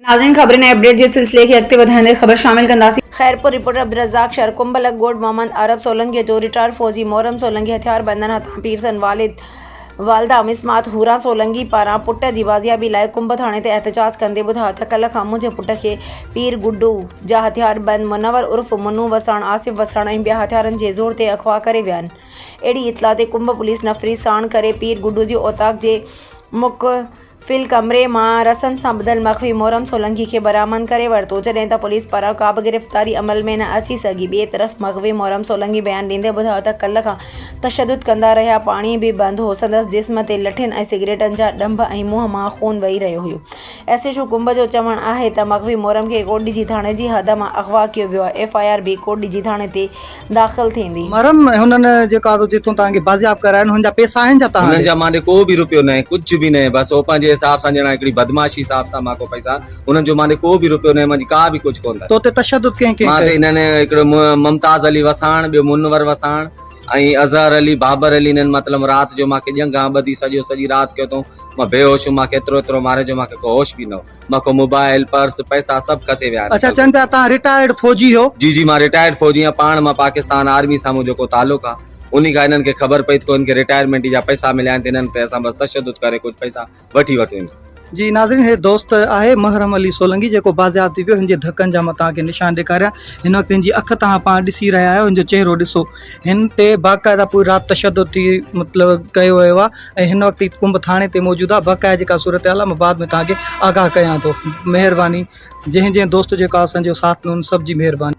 नाज़रीन खबरें नए अपडेट जे सिलसिले की अॻिते वधाईंदे ख़बर शामिल कंदासीं। खैरपुर रिपोर्टर अब्दुल रज़ाक शहर कुंभलक गोड मोहम्मद अरब सोलंकी जो रिटायर्ड फौजी मोहरम सोलंकी हथियार बंदन हथां पीरसन वालिदा मिसमात हुरा सोलंकी पारां पुट जी बाज़ियाबी लाइ कुंभ थाणे ते एहतजाज कंदे ॿुधायो त कल्ह खां मुंहिंजे पुट खे पीर गुड्डू जा हथियार बंद मुनवर उर्फ़ मुन्नू वसाण आसिफ वसाण ऐं ॿिया हथियारनि जे ज़ोर ते अगवा करे विया आहिनि। अहिड़ी इतला ते कुंभ पुलिस नफ़री साण करे पीर गुड्डू जी औताक जे मुक़फ़िल कमरे मां रसनि सां ॿधल मख़फ़ी मोहरम सोलंकी खे बरामद करे वरितो, जॾहिं त पुलिस पारां का बि गिरफ़्तारी अमल में न अची सघी। ॿिए तरफ़ मख़फ़ी मोहरम सोलंकी बयानु ॾींदे ॿुधायो त कल्ह खां तशदुद कंदा रहिया, पाणी बि बंदि हो, संदसि जिस्म ते लठियुनि ऐं सिगरेटनि जा ॾंभ ऐं मुंहं मां खून वही रहियो हुयो। एसएचओ कुंभ जो चवणु आहे त मख़फ़ी मोहरम खे कोटडीजी थाणे जी हद मां अगवा कयो वियो आहे। एफआईआर बि कोटडीजी थाणे ते दाख़िल थींदी। मरम हुननि जेका जिथों तव्हांखे बाज़ियाब कराइनि हुनजा पैसा आहिनि छा तव्हां हुननि जा माने को बि रुपयो न आहे, कुझु बि न आहे, बसि हो पंहिंजे हिसाब सां ॼणा हिकिड़ी बदमाशी हिसाब सां मां को पैसा हुननि जो माने को बि रुपयो न आहे, मुंहिंजी का बि कुझु कोन तो ते तशदुद कंहिं मां कंहिं ते हिननि हिकिड़ो मुमताज़ अली वसाण, ॿियो मुनवर वसाण ऐं अज़हर अली बाबर अली हिननि मतिलबु राति जो मूंखे ॼंघां ॿधी सॼी राति कयो अथऊं। मां बेहोश हुउमि, मूंखे एतिरो मारे जो मूंखे को होश बि न हो। मां को मोबाइल पर्स पैसा सभु कसे विया। अच्छा, चवनि पिया तव्हां रिटायर्ड फौजी हो? जी मां रिटायर्ड फौजी आहियां, पाण मां पाकिस्तान आर्मी सां मुंहिंजो को तालुक़ु आहे। उन्ही खां हिननि खे ख़बर पई त इनखे रिटायरमेंट जा पैसा मिलिया आहिनि, त हिननि ते असां बसि तशदुद करे कुझु पैसा वठी वरितो। जी नाज़रीन, हे दोस्त आहे महरम अली सोलंकी जेको बाज़ियाब थी वियो। हिन जे धकनि जा मां तव्हांखे निशान ॾेखारियां। हिन वक़्तु हिन जी अखि तव्हां पाण ॾिसी रहिया आहियो, हिन जो चहिरो ॾिसो। हिन ते बाक़ाइदा पूरी राति तशदुद थी मतिलबु कयो वियो आहे ऐं हिन वक़्तु कुंभ थाणे ते मौजूदु आहे। बाक़ाइदा जेका सूरत हाल आहे मां बाद में तव्हांखे आगाह कयां थो। महिरबानी, जंहिं दोस्त जेका असांजो साथ ॾिनो उन सभ जी महिरबानी।